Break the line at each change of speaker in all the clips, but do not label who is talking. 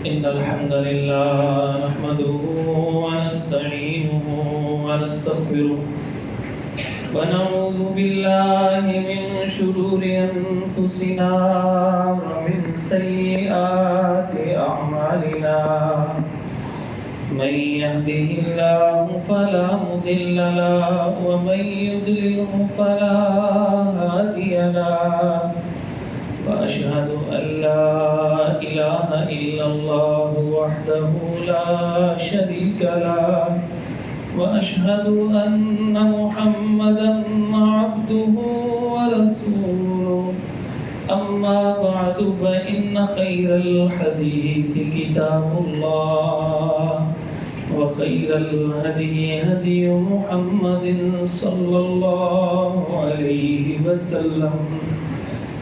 إن الحمد لله نحمده ونستعينه ونستغفره ونعوذ بالله من شرور أنفسنا ومن سيئات أعمالنا من يهده الله فلا مضل له ومن يضلله فلا هادي له وأشهد أن لا إله إلا الله وحده لا شريك له وأشهد أن محمدا عبده ورسوله أما بعد فإن خير الحديث كتاب الله وخير الهدي هدي محمد صلى الله عليه وسلم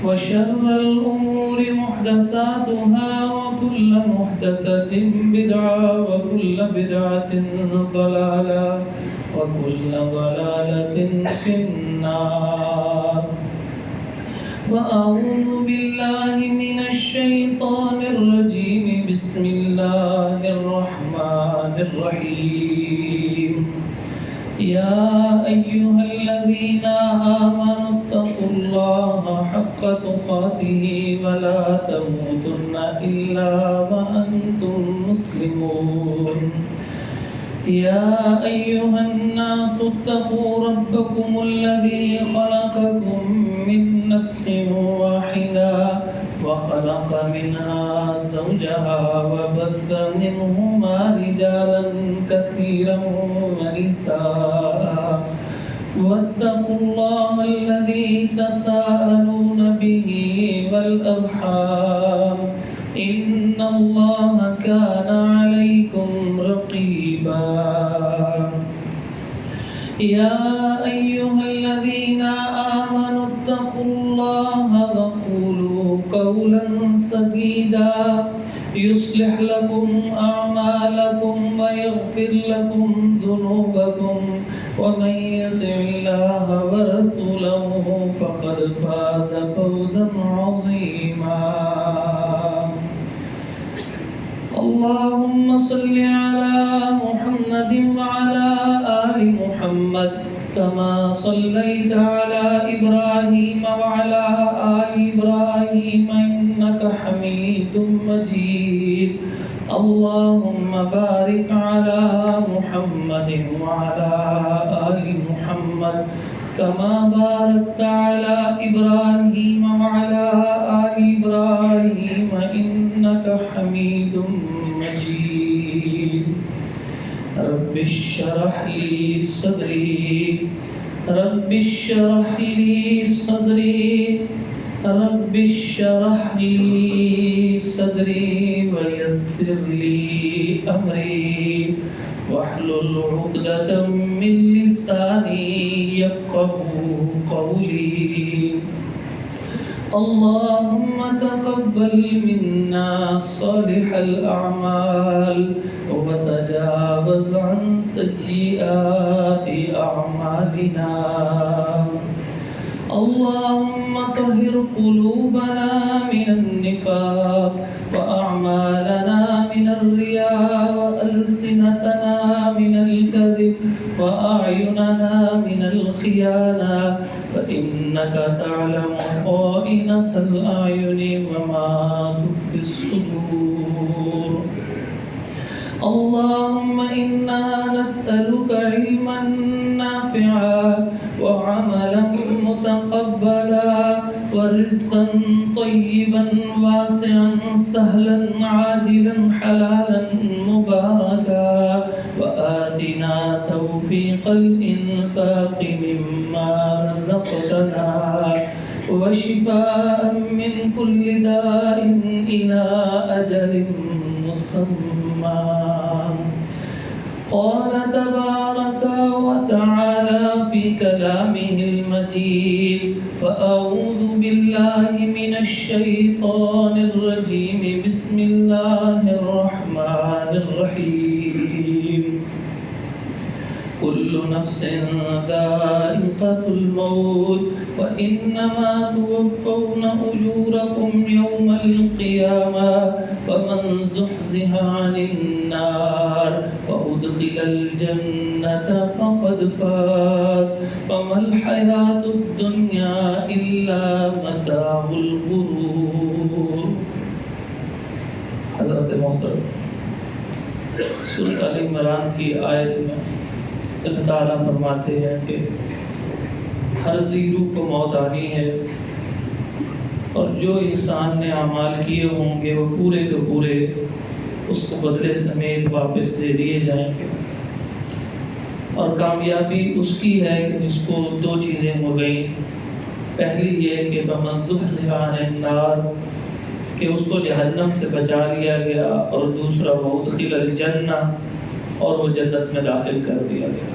وشر الأمور محدثاتها وكل محدثة بدعة وكل بدعة ضلالة وكل ضلالة في النار فأعوذ بالله من الشيطان الرجيم بسم الله الرحمن الرحيم يا أيها الذين آمنوا اتقوا الله حق تقاته ولا تموتن إلا وأنتم مسلمون يا أيها الناس اتقوا ربكم الذي خلقكم من نفس واحدة وخلق منها زوجها وبث منهما رجالا كثيرا ونساء واتقوا الله الذي تساءلون به والأرحام إن الله كان عليكم رقيبا يا أيها الذين آمنوا اتقوا الله وقولوا قولا سديدا يصلح لكم أعمالكم ويغفر لكم ذنوبكم ومن يطع الله ورسوله فقد فاز فوزا عظيما اللهم صل على محمد وعلى آل محمد كما صليت على إبراهيم وعلى آل إبراهيم إنك حميد مجيد اللهم بارك على محمد وعلى آل محمد كما باركت على إبراهيم وعلى آل إبراهيم إنك حميد مجيد رب اشرح لي صدري رب اشرح لي صدري رب اشرح لي صدري ويسر لي أمري واحلل عقدة من لساني يفقه قولي اللهم تقبل منا صالح الأعمال وتجاوز عن سيئات أعمالنا اللهم طهر قلوبنا من النفاق وأعمالنا من الرياء وألسنتنا من الكذب وأعيننا من الخيانة فإنك تعلم خائنة الأعين وما تخفي الصدور اللهم إنا نسألك علما نافعا وعملا متقبلا ورزقا طيبا واسعا سهلا عاجلا حلالا مباركا وآتنا توفيق الإنفاق مما رزقتنا وشفاء من كل داء إلى أجل مسمى قال تبارك وتعالى في كلامه المجيد فأعوذ بالله من الشيطان الرجيم بسم الله الرحمن الرحيم كل نفس ذائقة الموت وإنما توفون أجوركم يوم القيامة فمن زحزح عن النار وأدخل الجنة فقد فاز وما الحياة الدنيا إلا متاع الغرور. حضرت محترم سورۃ آل عمران کی آیت میں اللہ تعالیٰ فرماتے ہیں کہ ہر ذی روح کو موت آنی ہے، اور جو انسان نے اعمال کیے ہوں گے وہ پورے کے پورے اس کو بدلے سمیت واپس دے دیے جائیں گے. اور کامیابی اس کی ہے کہ جس کو دو چیزیں ہو گئیں. پہلی یہ کہ فمن زحزح عن النار، کہ اس کو جہنم سے بچا لیا گیا، اور دوسرا وادخل الجنہ، اور وہ جنت میں داخل کر دیا گیا.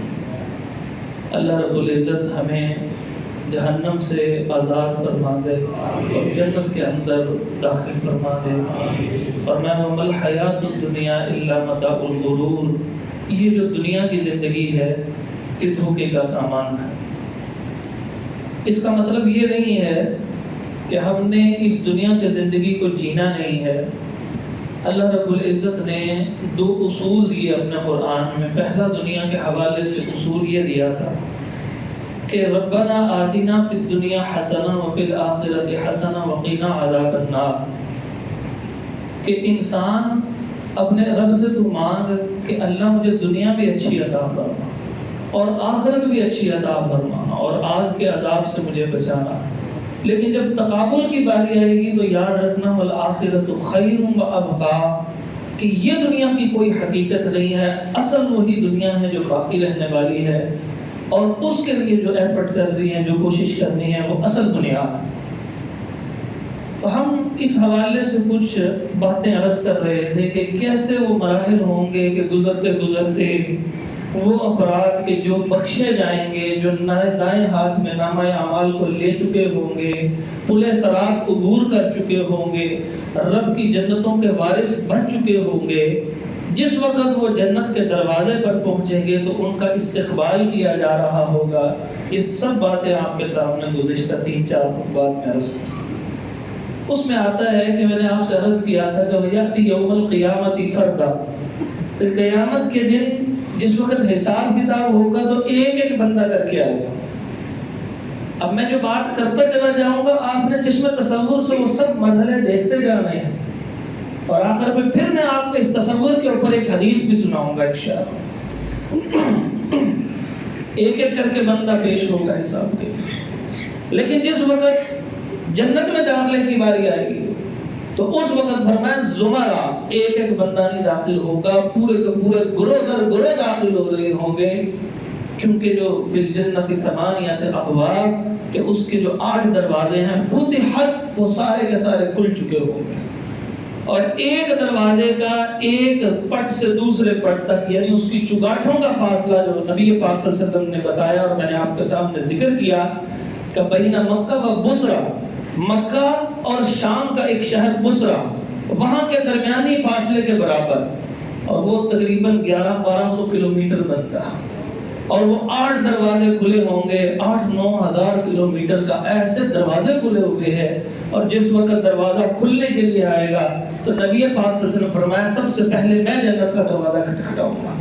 اللہ رب العزت ہمیں جہنم سے آزاد فرما دے اور جنت کے اندر داخل فرما دے. اور میں وما الحیات الدنیا الا متاع الغرور، یہ جو دنیا کی زندگی ہے یہ دھوکے کا سامان ہے. اس کا مطلب یہ نہیں ہے کہ ہم نے اس دنیا کی زندگی کو جینا نہیں ہے. اللہ رب العزت نے دو اصول دیے اپنے قرآن میں. پہلا دنیا کے حوالے سے اصول یہ دیا تھا کہ ربنا آتنا فی الدنیا حسنہ وفی الآخرۃ حسنہ وقنا عذاب النار، کہ انسان اپنے رب سے تو مانگ کہ اللہ مجھے دنیا بھی اچھی عطا فرما اور آخرت بھی اچھی عطا فرما اور آگ کے عذاب سے مجھے بچانا. لیکن جب تقابل کی باری آئے گی تو یاد رکھنا والآخرۃ خیر وابقیٰ، کہ یہ دنیا کی کوئی حقیقت نہیں ہے، اصل وہی دنیا ہے جو باقی رہنے والی ہے، اور اس کے لیے جو ایفرٹ کر رہی ہیں، جو کوشش کرنی ہے، وہ اصل بنیاد ہے. تو ہم اس حوالے سے کچھ باتیں عرض کر رہے تھے کہ کیسے وہ مراحل ہوں گے کہ گزرتے گزرتے وہ افراد کے جو بخشے جائیں گے، جو دائیں ہاتھ میں نامہ اعمال کو لے چکے ہوں گے، پل صراط عبور کر چکے ہوں گے، رب کی جنتوں کے وارث بن چکے ہوں گے. جس وقت وہ جنت کے دروازے پر پہنچیں گے تو ان کا استقبال کیا جا رہا ہوگا. یہ سب باتیں آپ کے سامنے گزشتہ 3-4 خطبات میں عرض کی. اس میں آتا ہے کہ میں نے آپ سے عرض کیا تھا کہ وَيَأْتِي يَوْمَ الْقِيَامَةِ فَرْدًا، کہ قیامت کے دن جس وقت حساب کتاب ہوگا تو ایک ایک بندہ کر کے آئے گا. اب میں جو بات کرتا چلا جاؤں گا آپ نے چشم تصور سے وہ سب مرحلے دیکھتے جانے ہیں، اور آخر میں پھر میں آپ کو اس تصور کے اوپر ایک حدیث بھی سناؤں گا انشاءاللہ. ایک ایک کر کے بندہ پیش ہوگا حساب کے. لیکن جس وقت جنت میں داخلے کی باری آئے گی تو اس وقت فرمایا زمرہ، ایک ایک بندہ نہیں داخل ہوگا، پورے کے پورے گروہ در گروہ داخل ہو رہے ہوں گے. کیونکہ جو فی الجنت ثمانیۃ ابواب، کہ اس کے جو 8 دروازے ہیں فتحت، وہ سارے کے سارے کھل چکے ہوں گے. اور ایک دروازے کا ایک پٹ سے دوسرے پٹ تک، یعنی اس کی چگاٹھوں کا فاصلہ جو نبی پاک صلی اللہ علیہ وسلم نے بتایا اور میں نے آپ کے سامنے ذکر کیا کہ بین مکہ و بصرہ، مکہ اور شام کا ایک شہر بصرہ، وہاں کے درمیانی فاصلے کے برابر، اور وہ تقریباً 1100-1200 کلومیٹر بنتا ہے. اور وہ 8 دروازے کھلے ہوں گے، 8-9 ہزار کلومیٹر کا ایسے دروازے کھلے ہوئے ہیں. اور جس وقت دروازہ کھلنے کے لیے آئے گا تو نبی پاک صلی اللہ علیہ وسلم فرمایا سب سے پہلے میں جنت کا دروازہ کھٹکھٹاؤں گا.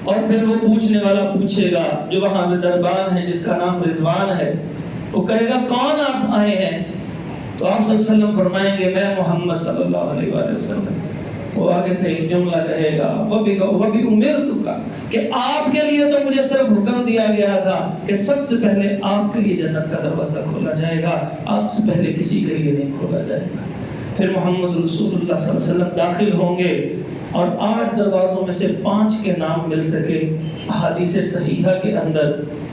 اور پھر وہ پوچھنے والا پوچھے گا جو وہاں میں دربان ہے جس کا نام رضوان ہے، وہ کہے گا کون آپ آئے ہیں؟ تو آپ صلی اللہ علیہ وسلم فرمائیں گے میں محمد صلی اللہ علیہ وآلہ وسلم. وہ آگے سے ایک جملہ کہے گا وہ بھی امرت کا، کہ آپ کے لیے تو مجھے صرف حکم دیا گیا تھا کہ سب سے پہلے آپ کے لیے جنت کا دروازہ کھولا جائے گا، آپ سے پہلے کسی کے لیے نہیں کھولا جائے گا. پھر محمد رسول اللہ صلی اللہ علیہ وسلم داخل ہوں گے، اور 8 دروازوں میں سے 5 کے نام مل سکے احادیث صحیحہ کے اندر،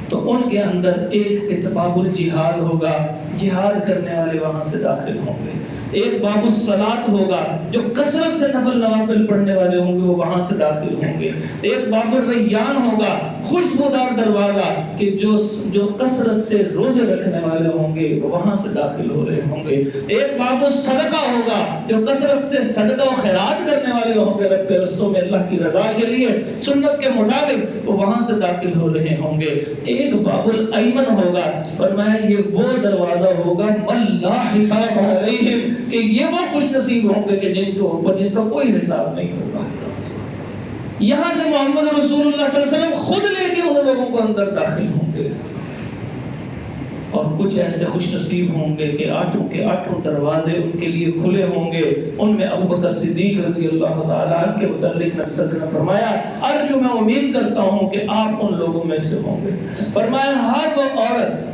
تو ان کے اندر ایک کے باب الجہاد ہوگا، جہاد کرنے والے وہاں سے داخل ہوں گے. ایک باب الصلاۃ ہوگا، جو کثرت سے نفل نوافل پڑھنے والے ہوں گے وہ وہاں سے داخل ہوں گے. ایک باب الریان ہوگا، خوشبودار دروازہ، کہ جو کثرت سے روزے رکھنے والے ہوں گے وہ وہاں سے داخل ہو رہے ہوں گے. ایک باب الصدقہ ہوگا، جو کثرت سے صدقہ و خیرات کرنے والے ہوں گے رب کے رستوں میں اللہ کی رضا کے لیے سنت کے مطابق، وہ وہاں سے داخل ہو رہے ہوں گے. ایک باب الایمن ہوگا، فرمایا یہ وہ دروازہ ہوگا من لا حساب علیہم، کہ یہ وہ خوش نصیب ہوں گے کہ جن کے اوپر جن کا کوئی حساب نہیں ہوگا. یہاں سے محمد رسول اللہ صلی اللہ علیہ وسلم خود لے کے ان لوگوں کو اندر داخل ہوں گے. اور کچھ ایسے خوش نصیب ہوں گے کہ آٹھوں کے آٹھوں دروازے ان کے لیے کھلے ہوں گے. ان میں ابو بکر صدیق رضی اللہ تعالیٰ عنہ کے متعلق نبی صلی اللہ علیہ وسلم فرمایا ارجو میں امید کرتا ہوں کہ آپ ان لوگوں میں سے ہوں گے. فرمایا ہر وہ عورت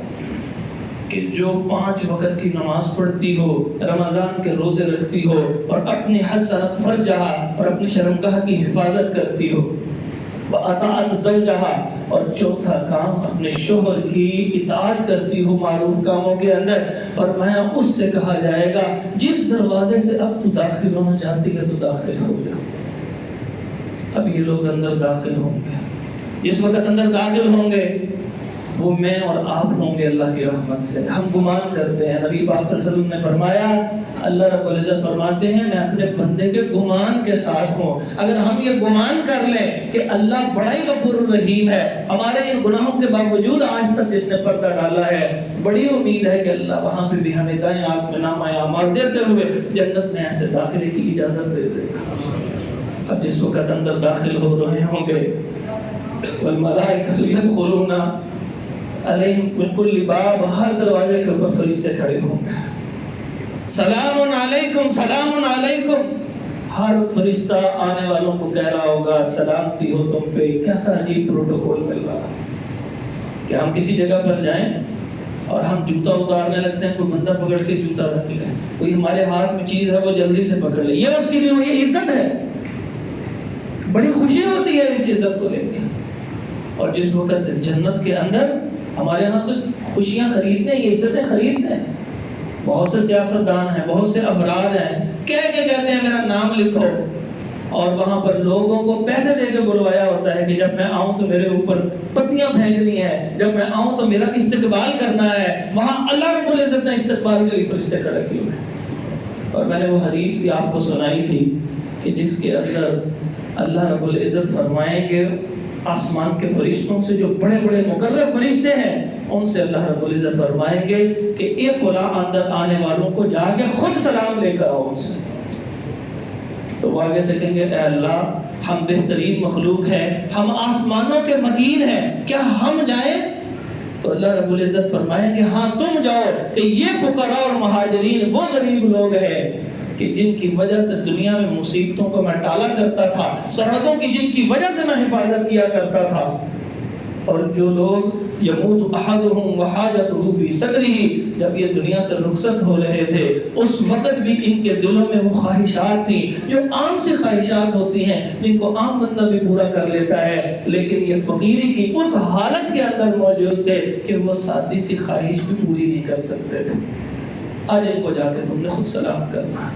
کہ جو 5 وقت کی نماز پڑھتی ہو, رمضان کے روزے رکھتی ہو اور اپنی حسنت فرجہ اور اپنی شرمگاہ کی حفاظت کرتی ہو, وَأَطَاعَتْ زَوْجَهَا اور چوتھا کام اپنے شوہر کی اطاعت کرتی ہو معروف کاموں کے اندر, فرمایا اس سے کہا جائے گا جس دروازے سے اب تو داخل ہونا چاہتی ہے تو داخل ہو جا. اب یہ لوگ اندر داخل ہوں گے, جس وقت اندر داخل ہوں گے وہ میں اور آپ ہوں گے اللہ کی رحمت سے. ہم گمان کرتے ہیں, نبی پاک صلی اللہ علیہ وسلم نے فرمایا, اللہ رب العزت فرماتے ہیں میں اپنے بندے کے گمان کے ساتھ ہوں. اگر ہم یہ گمان کر لیں کہ اللہ بڑا ہی غفور الرحیم ہے, ہمارے ان گناہوں کے باوجود آج تک جس نے پردہ ڈالا ہے, بڑی امید ہے کہ اللہ وہاں پہ بھی ہمیں دائیں آنکھ میں نامہ اعمال دیتے ہوئے جنت میں ایسے داخلے کی اجازت دے دے گا. اب جس وقت اندر داخل ہو رہے ہوں گے, والملائکۃ یدخلون علیہم من کل باب, ہر دروازے کے اوپر فرشتے کھڑے ہوں گے, سلام علیکم سلام علیکم. ہر فرشتہ آنے والوں کو کہہ رہا ہوگا سلامتی ہو تم پہ. کیسا عجیب پروٹوکول مل رہا کہ ہم کسی جگہ پر جائیں اور ہم جوتا اتارنے لگتے ہیں, کوئی بندہ پکڑ کے جوتا رکھ لے, کوئی ہمارے ہاتھ میں چیز ہے وہ جلدی سے پکڑ لے, یہ اس کے لیے یہ عزت ہے. بڑی خوشی ہوتی ہے اس عزت کو لے کے. اور جس وقت جنت کے اندر ہمارے یہاں تو خوشیاں خریدتے ہیں, یہ عزتیں خریدتے ہیں. بہت سے سیاستدان ہیں, بہت سے افراد ہیں, کہتے ہیں میرا نام لکھو, اور وہاں پر لوگوں کو پیسے دے کے بلوایا ہوتا ہے کہ جب میں آؤں تو میرے اوپر پتیاں پھینکنی ہیں, جب میں آؤں تو میرا استقبال کرنا ہے. وہاں اللہ رب العزت نے استقبال کے لیے فرشتے کھڑے کیے ہوئے ہیں. اور میں نے وہ حدیث بھی آپ کو سنائی تھی کہ جس کے اندر اللہ رب العزت فرمائیں گے آسمان کے فرشتوں سے, جو بڑے بڑے مقرر فرشتے ہیں, ان سے اللہ رب العزت فرمائیں گے کہ اے فلاں اندر آنے والوں کو جا کے خود سلام لے کر آؤ ان سے. تو وہ آگے سے کہیں گے اے اللہ ہم بہترین مخلوق ہیں, ہم آسمانوں کے مکین ہیں, کیا ہم جائیں؟ تو اللہ رب العزت فرمائیں گے ہاں تم جاؤ, کہ یہ فقراء اور مہاجرین وہ غریب لوگ ہیں کہ جن کی وجہ سے دنیا میں مصیبتوں کو میں ٹالا کرتا تھا, سرحدوں کی جن کی وجہ سے میں حفاظت کیا کرتا تھا. اور جو لوگ یموت احدہم وحاجتہ فی صدرہ, جب یہ دنیا سے رخصت ہو رہے تھے اس وقت بھی ان کے دلوں میں وہ خواہشات تھیں جو عام سی خواہشات ہوتی ہیں, جن کو عام بندہ بھی پورا کر لیتا ہے, لیکن یہ فقیری کی اس حالت کے اندر موجود تھے کہ وہ سادی سی خواہش بھی پوری نہیں کر سکتے تھے. آج ان کو جا کے تم نے خود سلام کرنا,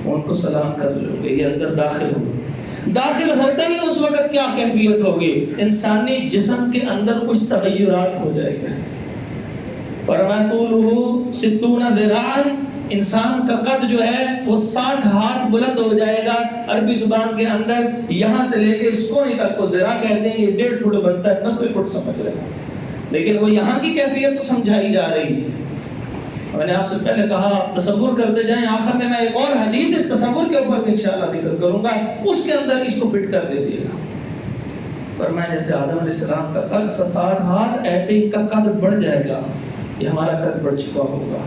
ان کو سلام کر لو گے, یہ اندر داخل ہو. داخل ہوتے ہی اس وقت کیا کیفیت ہوگی, انسانی جسم کے اندر کچھ تغیرات ہو جائے گا. فرمایا طولہ 60 ذراعا, انسان کا قد جو ہے وہ 60 ہاتھ بلند ہو جائے گا. عربی زبان کے اندر یہاں سے لے کے اس کونے تک کو ذراع کہتے ہیں, یہ 1.5 فٹ بنتا ہے, 90 فٹ سمجھ رہے ہیں, لیکن وہ یہاں کی کیفیت کو سمجھائی جا رہی ہے. میں نے آپ سے پہلے کہا آپ تصور کرتے جائیں, آخر میں ایک اور حدیث اس تصور کے اوپر انشاءاللہ ذکر کروں گا, اس کے اندر اس کو فٹ کر دے دیے گا. فرمایا جیسے آدم علیہ السلام کا قد 60 ہاتھ, ایسے ہی کا قد بڑھ جائے گا, یہ ہمارا قد بڑھ چکا ہوگا.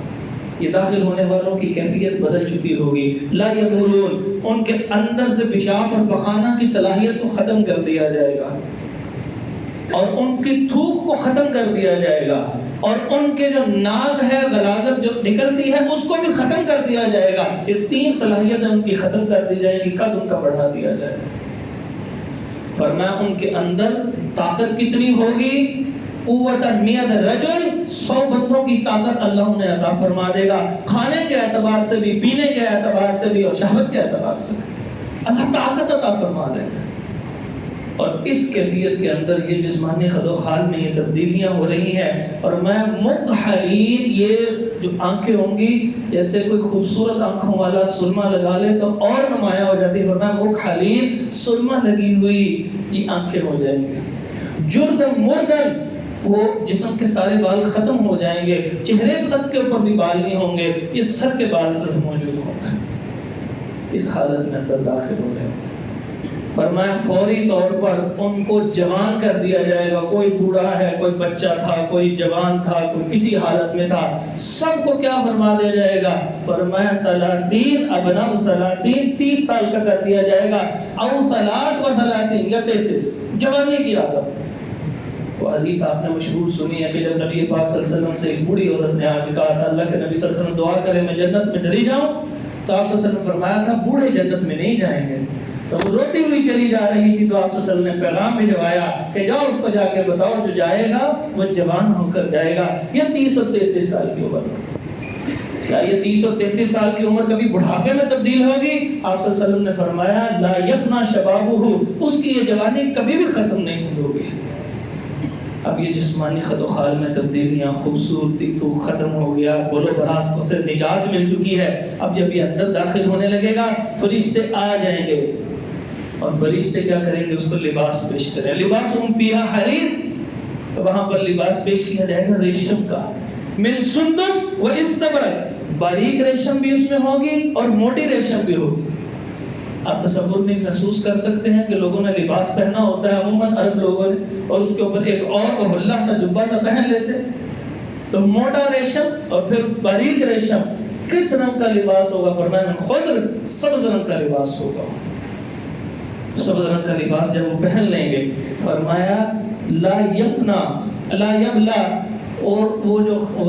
یہ داخل ہونے والوں کی کیفیت بدل چکی ہوگی. لا یقولون, ان کے اندر سے پیشاب اور پخانہ کی صلاحیت کو ختم کر دیا جائے گا, اور ان کی تھوک کو ختم کر دیا جائے گا, اور ان کے جو ناک ہے غلاظت جو نکلتی ہے اس کو بھی ختم کر دیا جائے گا. یہ 3 صلاحیتیں ان کی ختم کر دی جائے گی, قد ان کا بڑھا دیا جائے گا. فرمایا ان کے اندر طاقت کتنی ہوگی, قوت 100 رجل, 100 بندوں کی طاقت اللہ انہیں عطا فرما دے گا, کھانے کے اعتبار سے بھی, پینے کے اعتبار سے بھی, اور شہوت کے اعتبار سے بھی اللہ طاقت عطا فرما دے گا. اور اس کیفیت کے اندر یہ جسمانی خد و خال میں یہ تبدیلیاں ہو رہی ہیں. اور میں مکحلین, یہ جو آنکھیں ہوں گی جیسے کوئی خوبصورت آنکھوں والا سرما لگا لے تو اور نمایاں ہو جاتی ہے, فرمایا مکحلین, سرما لگی ہوئی یہ آنکھیں ہو جائیں گی. جرد مردن, وہ جسم کے سارے بال ختم ہو جائیں گے، چہرے تک کے اوپر بھی بال نہیں ہوں گے، یہ سر کے بال صرف موجود ہوں گے۔ اس حالت میں اندر داخل ہو رہے ہیں۔ فرمایا فوری طور پر ان کو جوان کر دیا جائے گا، کوئی بوڑھا ہے، کوئی بچہ تھا، کوئی جوان تھا، کوئی کسی حالت میں تھا، سب کو کیا فرما دیا جائے گا؟ فرمایا 30 ابناء 30 سال کا کر دیا جائے گا، او 33 یا 33 جوانی کی عادت۔ وہ حدیث آپ نے مشہور سنی ہے کہ جب نبی پاک صلی اللہ علیہ وسلم سے ایک بوڑھی عورت نے آ کے کہا تھا اللہ کے نبی صلی اللہ علیہ وسلم دعا کرے میں جنت میں چلی جاؤں، تو آپ صلی اللہ علیہ وسلم نے فرمایا تھا بوڑھے جنت میں نہیں جائیں گے۔ تو وہ روتی ہوئی چلی جا رہی تھی، تو آپ صلی اللہ علیہ وسلم نے پیغام بھجوایا کہ جاؤ اس کو جا کے بتاؤ جو جائے گا وہ جوان ہو کر جائے گا۔ یہ 30 اور 33 سال کی عمر ہے۔ کیا یہ 30 اور 33 سال کی عمر کبھی بڑھاپے میں تبدیل ہوگی؟ آپ صلی اللہ علیہ وسلم نے فرمایا لا یفنا شبابہ، اس کی یہ جوانی کبھی بھی ختم نہیں ہوگی۔ اب یہ جسمانی خد و خال میں تبدیلیاں، خوبصورتی تو ختم ہو گیا، بولو براس کو سے نجات مل چکی ہے۔ اب جب یہ اندر داخل ہونے لگے گا فرشتے آ جائیں گے، اور فرشتے کیا کریں گے؟ اس کو لباس پیش کریں، لباسہم فیہا حریر، وہاں پر لباس پیش کیا جائے گا ریشم کا، من سندس و استبرق، باریک ریشم بھی اس میں ہوگی اور موٹی ریشم بھی ہوگی۔ آپ تصور نہیں محسوس کر سکتے ہیں کہ لوگوں نے لباس پہنا ہوتا ہے عموماً عرب لوگوں نے، اور اس کے اوپر ایک اور ہلا سا جبہ سا پہن لیتے، تو موٹا ریشم اور پھر باریک ریشم، کس رنگ کا لباس ہوگا؟ فرمایا من خضر، سبز رنگ کا لباس ہوگا۔ سبز رنگ کا لباس جب وہ پہن لیں گے، فرمایا لا یفنا لا یبلا، اور وہ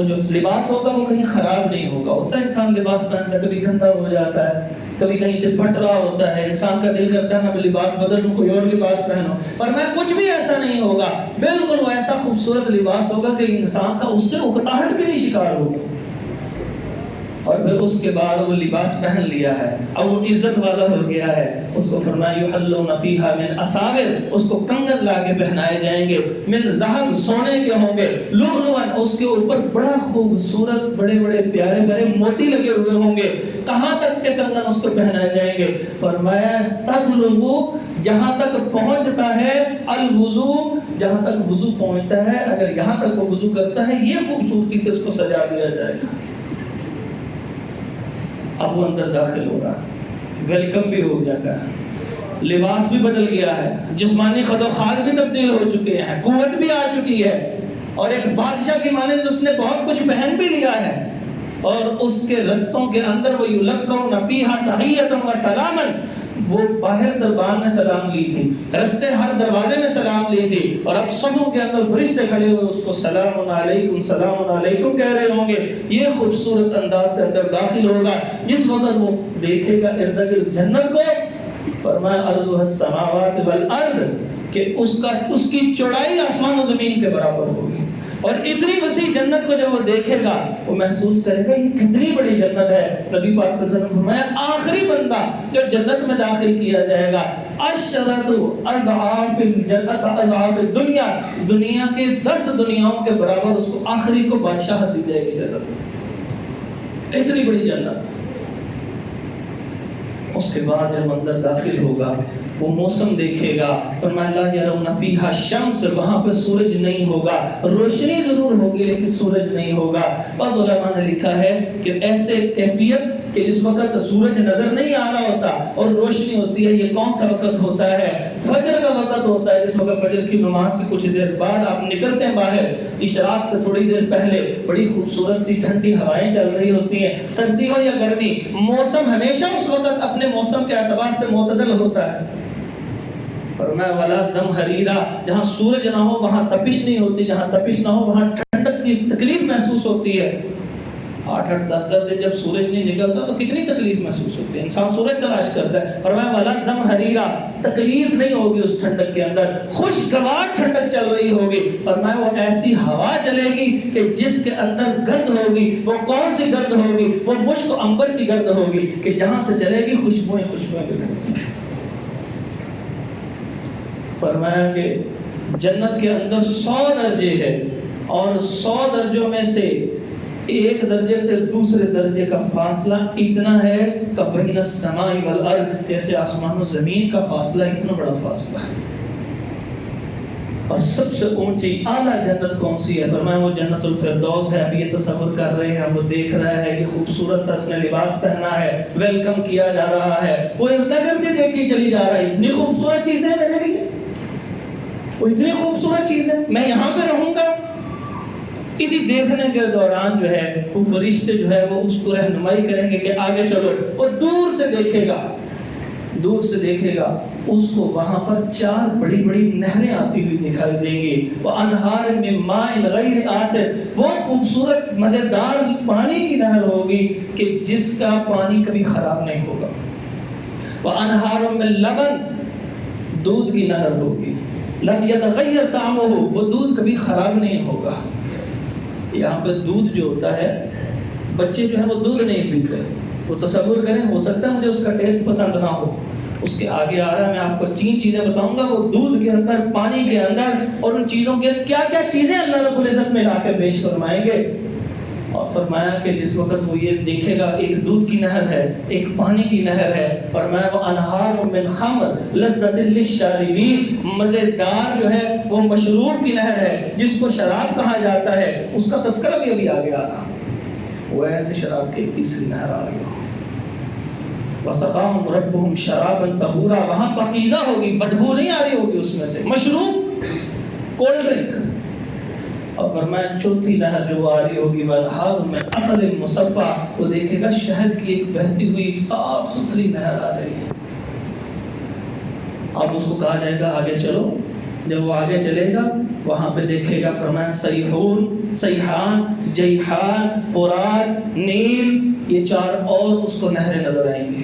جو لباس ہوگا وہ کہیں خراب نہیں ہوگا۔ ہوتا ہے انسان لباس پہنتا ہے کبھی گندا ہو جاتا ہے، کبھی کہیں سے پھٹ رہا ہوتا ہے، انسان کا دل کرتا ہے میں لباس بدل لوں، کوئی اور لباس پہنو، پر میں کچھ بھی ایسا نہیں ہوگا، بالکل وہ ایسا خوبصورت لباس ہوگا کہ انسان کا اس سے اکتاہٹ بھی نہیں شکار ہوگا۔ اور پھر اس کے بعد وہ لباس پہن لیا ہے، اب وہ عزت والا ہو گیا ہے، اس کو فرمایا یحلون فیہا من اساور، اس کو کنگن لا کے پہنائے جائیں گے، من ذہب، سونے کے ہوں گے، لؤلؤا، اس کے اوپر بڑا خوبصورت بڑے بڑے پیارے پیارے موتی لگے ہوئے ہوں گے۔ کہاں تک کے کنگن اس کو پہنائے جائیں گے؟ فرمایا تبلغ، جہاں تک پہنچتا ہے، الوضو، جہاں تک وضو پہنچتا ہے، اگر یہاں تک وہ وضو کرتا ہے یہ خوبصورتی سے اس کو سجا دیا جائے گا۔ اب وہ اندر داخل ہو رہا ہے، ویلکم بھی ہو جاتا ہے، لباس بھی بدل گیا ہے، جسمانی خد و خال بھی تبدیل ہو چکے ہیں، قوت بھی آ چکی ہے، اور ایک بادشاہ کی مانند اس نے بہت کچھ پہن بھی لیا ہے، اور اس کے رستوں کے اندر وہ یلقون فیہا تحیۃ و سلاما، وہ باہر دربار میں سلام لی تھی، رستے ہر دروازے میں سلام لی تھی، اور اب صفوں کے اندر فرشتے کھڑے ہوئے اس کو سلام علیکم سلام علیکم کہہ رہے ہوں گے۔ یہ خوبصورت انداز سے اندر داخل ہوگا، جس وقت وہ دیکھے گا ارد گرد جنت کو، فرمایا ارضها السماوات والارض، کہ اس کی چوڑائی آسمان و زمین کے برابر ہوگی، اور اتنی وسیع جنت کو جب وہ دیکھے گا وہ محسوس کرے گا یہ کتنی بڑی جنت ہے۔ نبی پاک صلی اللہ علیہ وسلم فرمایا آخری بندہ جو جنت میں داخل کیا جائے گا، عشرۃ اضعاف اضعاف الدنیا، دنیا کے 10 دنیاؤں کے برابر اس کو آخری کو بادشاہت دی جائے گی جنت میں، اتنی بڑی جنت۔ اس کے بعد جب اندر داخل ہوگا وہ موسم دیکھے گا، فرمایا لا یرون فیہا شمس، وہاں پہ سورج نہیں ہوگا، روشنی ضرور ہوگی لیکن سورج نہیں ہوگا۔ بعض علماء نے لکھا ہے کہ ایسے کیفیت کہ اس وقت سورج نظر نہیں آ رہا ہوتا اور روشنی ہوتی ہے، یہ کون سا وقت ہوتا ہے؟ فجر کا وقت ہوتا ہے، جس وقت فجر کی نماز کے کچھ دیر بعد آپ نکلتے ہیں باہر، اشراق سے تھوڑی دیر پہلے بڑی خوبصورت سی ٹھنڈی ہوائیں چل رہی ہوتی ہیں، سردی ہو یا گرمی، موسم ہمیشہ اس وقت اپنے موسم کے اعتبار سے معتدل ہوتا ہے۔ فرمایا ولا زمہریرا، جہاں سورج نہ ہو وہاں تپش نہیں ہوتی، جہاں تپش نہ ہو وہاں ٹھنڈک کی تکلیف محسوس ہوتی ہے۔ 8-8 10 دن جب سورج نہیں نکلتا تو کتنی تکلیف محسوس ہوتی ہے، انسان سورج تلاش کرتا ہے۔ فرمایا ولا زمہریرا، تکلیف نہیں ہوگی اس ٹھنڈک کے اندر، خوشگوار ٹھنڈک چل رہی ہوگی۔ فرمایا وہ ایسی ہوا چلے گی کہ جس کے اندر گرد ہوگی، وہ کون سی گرد ہوگی؟ وہ مشک و عنبر کی گرد ہوگی کہ جہاں سے چلے گی خوشبوئیں خوشبوئیں۔ فرمایا کہ جنت کے اندر 100 درجے ہیں، اور 100 درجوں میں سے ایک درجے سے دوسرے درجے کا فاصلہ اتنا ہے کہ بین السماء والارض، جیسے آسمان و زمین کا فاصلہ اتنا بڑا فاصلہ ہے۔ اور سب سے اونچی اعلیٰ جنت کون سی ہے؟ فرمایا وہ جنت الفردوس ہے. اب یہ تصور کر رہے ہیں، وہ دیکھ رہا ہے، یہ خوبصورت سا اس نے لباس پہنا ہے، ویلکم کیا جا رہا ہے، وہ ارد گرد دیکھی چلی جا رہا ہے. اتنی خوبصورت چیزیں میرے لیے، وہ اتنی خوبصورت چیز ہے، میں یہاں پہ رہوں گا. اسی دیکھنے کے دوران جو ہے وہ فرشتے جو ہے وہ اس کو رہنمائی کریں گے کہ آگے چلو. وہ دور سے دیکھے گا، دور سے دیکھے گا، اس کو وہاں پر 4 بڑی بڑی نہریں آتی ہوئی دکھائی دیں گی. وہ انہار من ماء غیر آسن، وہ خوبصورت مزیدار پانی کی نہر ہوگی کہ جس کا پانی کبھی خراب نہیں ہوگا. وہ انہار من لبن، دودھ کی نہر ہوگی. لم یتغیر طعمہ، وہ دودھ کبھی خراب نہیں ہوگا. یہاں پہ دودھ جو ہوتا ہے، بچے جو ہیں وہ دودھ نہیں پیتے. وہ تصور کریں، ہو سکتا ہے مجھے اس کا ٹیسٹ پسند نہ ہو. اس کے آگے آ رہا ہے، میں آپ کو 3 چیزیں بتاؤں گا، وہ دودھ کے اندر، پانی کے اندر، اور ان چیزوں کے کیا کیا چیزیں اللہ رب العزت میں لا کے پیش فرمائیں گے. اور فرمایا کہ جس وقت وہ یہ دیکھے گا، ایک دودھ کی نہر ہے، ایک پانی کی نہر ہے. فرمایا وہ انہار من خمر لذۃ للشاربین، مزیدار جو ہے وہ مشروب کی نہر ہے جس کو شراب کہا جاتا ہے. اس کا تذکرہ بھی ابھی آگے آ رہا. وہ ایسے شراب کی ایک تیسری نہر آ رہی ہو. وَسَقَاهُمْ رَبُّهُمْ شَرَابًا طَهُورًا، وہاں پاکیزہ ہوگی، بدبو نہیں آ رہی ہوگی اس میں سے، مشروب، کولڈ ڈرنک. اور فرمایا 4تھی نہر جو آ رہی ہوگی، وَأَنْهَارٌ مِّنْ عَسَلٍ مُّصَفًّى، وہ دیکھے گا شہد کی ایک بہتی ہوئی صاف ستھری نہر آ رہی ہے. اب اس کو کہا جائے گا آگے چلو. جب وہ آگے چلے گا وہاں پہ دیکھے گا، فرمایا سیحون، سیحان، جیحان، فرات، نیل، یہ 4 اور اس کو نہریں نظر آئیں گی.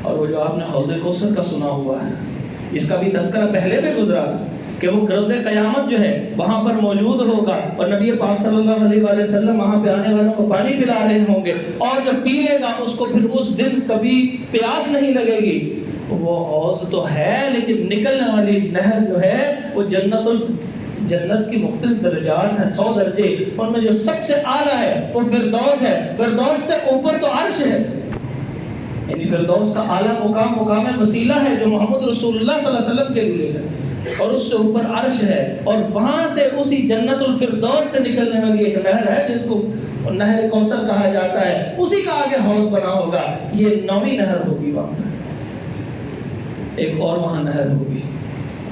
اور وہ جو آپ نے حوض کوثر کا سنا ہوا ہے، اس کا بھی تذکرہ پہلے بھی گزرا تھا کہ وہ روز قیامت جو ہے وہاں پر موجود ہوگا، اور نبی پاک صلی اللہ علیہ وآلہ وسلم وہاں پہ آنے والوں کو پانی پلا رہے ہوں گے، اور جب پی لے گا اس کو پھر اس دن کبھی پیاس نہیں لگے گی. وہ حوض تو ہے لیکن نکلنے والی نہر جو ہے وہ جنت کی مختلف درجات ہیں، 100 درجے. ان میں جو سب سے اعلیٰ ہے وہ فردوس ہے. فردوس سے اوپر تو عرش ہے، یعنی فردوس کا اعلیٰ مقام وسیلہ ہے جو محمد رسول اللہ صلی اللہ علیہ وسلم کے لیے ہے، اور اس سے اوپر عرش ہے. اور وہاں سے اسی جنت الفردوس سے نکلنے والی ایک نہر ہے جس کو نہر کوثر کہا جاتا ہے، اسی کا آگے حوض بنا ہوگا. یہ 9ویں نہر ہوگی. وہاں ایک اور وہاں نہر ہوگی،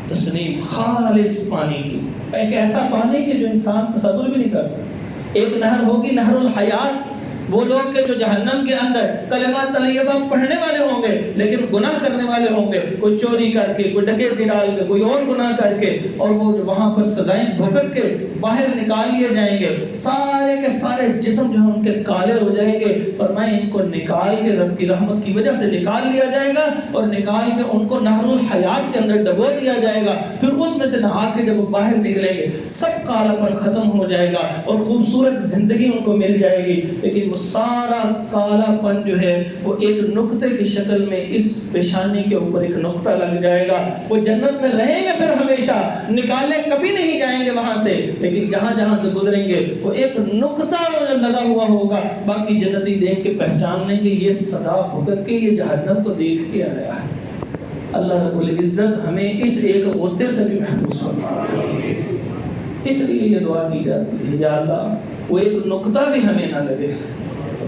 تسنیم، خالص پانی کی، ایک ایسا پانی کہ جو انسان تصور بھی نہیں کر سکتا. ایک نہر ہوگی نہر الحیات، وہ لوگ کہ جو جہنم کے اندر کلمہ طیبہ پڑھنے والے ہوں گے لیکن گناہ کرنے والے ہوں گے، کوئی چوری کر کے، کوئی ڈکیتی ڈال کے، کوئی اور گناہ کر کے، اور وہ جو وہاں پر سزائیں بھگت کے باہر نکال لیے جائیں گے. سارے کے سارے جسم جو ہیں ان کے کالے ہو جائیں گے. فرمائے ان کو نکال کے رب کی رحمت کی وجہ سے نکال لیا جائے گا، اور نکال کے ان کو نہر الحیات کے اندر ڈبو دیا جائے گا. پھر اس میں سے نہا کے جب وہ باہر نکلیں گے سب کالا پن ختم ہو جائے گا اور خوبصورت زندگی ان کو مل جائے گی. لیکن وہ سارا کالا پن جو ہے وہ ایک نقطے کی شکل میں اس پیشانی کے اوپر ایک نقطہ لگ جائے گا. وہ جنت میں رہیں گے پھر ہمیشہ، نکالنے کبھی نہیں جائیں گے وہاں سے، لیکن جہاں جہاں سے گزریں گے وہ ایک نقطہ لگا ہوا ہوگا. باقی جنتی دیکھ کے پہچان لیں گے یہ سزا بھگت کے یہ جہنم کو دیکھ کے آیا ہے. اللہ رب العزت ہمیں اس ایک غوطے سے بھی محفوظ فرمائے. اس لیے یہ دعا کی جاتی ہے، یا اللہ وہ ایک نقطہ بھی ہمیں نہ لگے.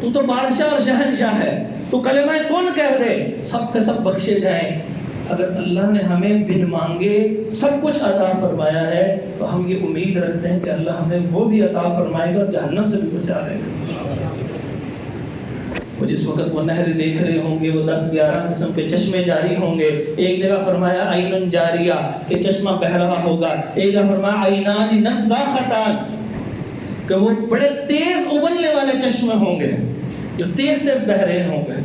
تو بادشاہ اور شہنشاہ ہے، تو کلمہ کن کہہ دے، سب کے سب بخشے جائیں. اگر اللہ نے ہمیں بن مانگے سب کچھ عطا فرمایا ہے تو ہم یہ امید رکھتے ہیں کہ اللہ ہمیں وہ بھی عطا فرمائے گا اور جہنم سے بھی بچا لے گا. وہ جس وقت وہ نہر دیکھ رہے ہوں گے وہ 10-11 قسم کے چشمے جاری ہوں گے. ایک جگہ فرمایا عین جاریہ کہ چشمہ بہہ رہا ہوگا، ایک جگہ فرمایا عینان نضاختان کہ وہ بڑے تیز ابلنے والے چشمے ہوں گے جو تیز تیز بہ رہے ہوں گے.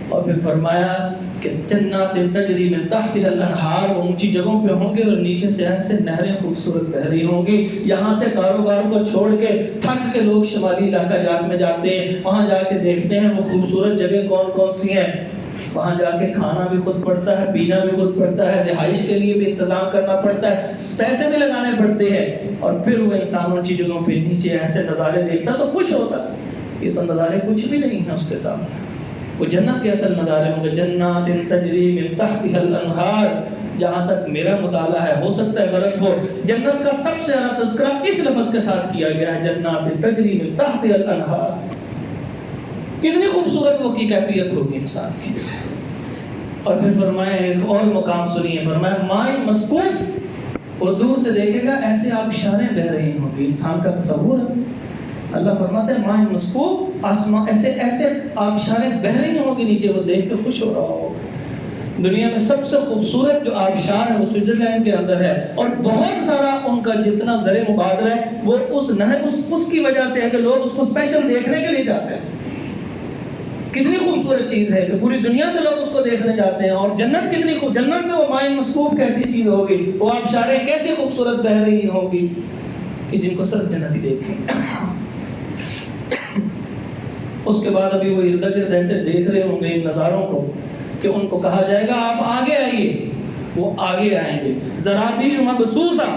اور پھر فرمایا کہ جنات تجری من تحتها الانہار، وہ اونچی جگہوں پہ ہوں گے اور نیچے سے ایسے نہریں خوبصورت بہ رہی ہوں گی. یہاں سے کاروبار کو چھوڑ کے تھک کے لوگ شمالی علاقہ جات میں جاتے ہیں، وہاں جا کے دیکھتے ہیں وہ خوبصورت جگہ کون کون سی ہیں. وہاں جا کے کھانا بھی خود پڑتا ہے، پینا بھی خود پڑتا ہے، رہائش کے لیے بھی انتظام کرنا پڑتا ہے، پیسے بھی لگانے پڑتے ہیں. اور پھر وہ انسان اونچی جگہوں پہ نیچے ایسے نظارے دیکھتا تو خوش ہوتا. یہ تو نظارے کچھ بھی نہیں ہیں اس کے سامنے. وہ جنت کے اصل نظارے ہوں گے. جنات تجری من تحتها الانہار، جہاں تک میرا مطالعہ ہے، ہو سکتا ہے غلط ہو، جنت کا سب سے زیادہ تذکرہ اس لفظ کے ساتھ کیا گیا ہے، جنات تجری من تحتها الانہار۔ کتنی خوبصورت وہ کی کیفیت ہوگی انسان کی۔ اور پھر فرمایا ایک اور مقام سنیے، فرمایا ماء مسکوب، اور دور سے دیکھے گا ایسے آبشاریں بہ رہی ہوں گی، انسان کا تصور ہے۔ اللہ فرماتا ہے ماء مسکوب، آسمان ایسے آبشاریں بہ رہی ہوں گی نیچے، وہ دیکھ کے خوش ہو رہا ہوگا۔ دنیا میں سب سے خوبصورت جو آبشار ہے وہ سوئٹزرلینڈ کے اندر ہے، اور بہت سارا ان کا جتنا زر مبادلہ ہے وہ اس نہر اس کی وجہ سے ہے کہ لوگ اس کو اسپیشل دیکھنے کے لیے جاتے ہیں۔ کتنی خوبصورت چیز ہے کہ پوری دنیا سے لوگ اس کو دیکھنے جاتے ہیں۔ اور جنت کتنی جنت میں وہ ماء مسکوب کیسی چیز ہوگی، وہ آبشاریں کیسی خوبصورت بہ رہی ہوں گی کہ جن کو صرف جنت ہی دیکھیں۔ اس کے بعد ابھی وہ ارد گرد ایسے دیکھ رہے ہوں گے ان نظاروں کو کہ ان کو کہا جائے گا آپ آگے آئیے، وہ آگے آئیں گے۔ ذرابیل مبثوثہ،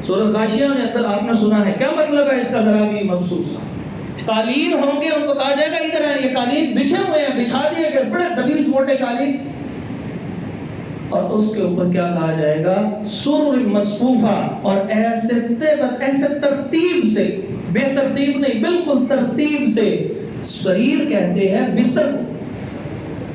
سورۃ غاشیہ میں اندر آپ نے سنا ہے، کیا مطلب ہے اس کا ذرابیل مبثوثہ؟ قالین ہوں گے، ان کو کہا جائے گا ادھر آئیں، یہ قالین بچھے ہوئے ہیں، بچھا دیے گئے بڑے دبیز موٹے قالین، اور اس کے اوپر کیا کہا جائے گا؟ سرر مصفوفہ، اور ایسے ترتیب سے، بے ترتیب نہیں بالکل ترتیب سے، سریر کہتے ہیں بستر کو،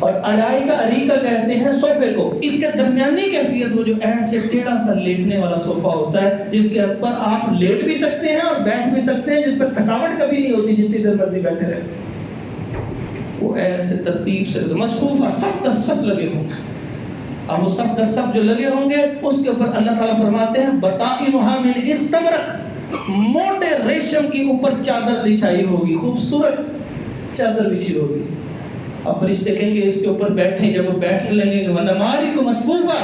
اور اریکہ کہتے ہیں صوفے کو۔ اس کے درمیانی کیفیت وہ جو ایسے ٹیڑھا سا لیٹنے والا صوفہ ہوتا ہے جس کے اوپر آپ لیٹ بھی سکتے ہیں اور بیٹھ بھی سکتے ہیں، جس پر تھکاوٹ کبھی نہیں ہوتی جتنی دیر مرضی بیٹھے رہے، وہ ایسے ترتیب سے مصفوفہ صف در صف لگے ہوں گے۔ اب وہ صف در صف جو لگے ہوں گے اس کے اوپر اللہ تعالیٰ فرماتے ہیں بطائنھا من استبرق، موٹے ریشم کی اوپر چادر بچھائی ہوگی، خوبصورت چادر بچھی ہوگی۔ اب فرشتے کہیں گے اس کے اوپر بیٹھیں، جب وہ بیٹھنے لگیں گے وَنَمَارِقُ مَصْفُوفَةٌ،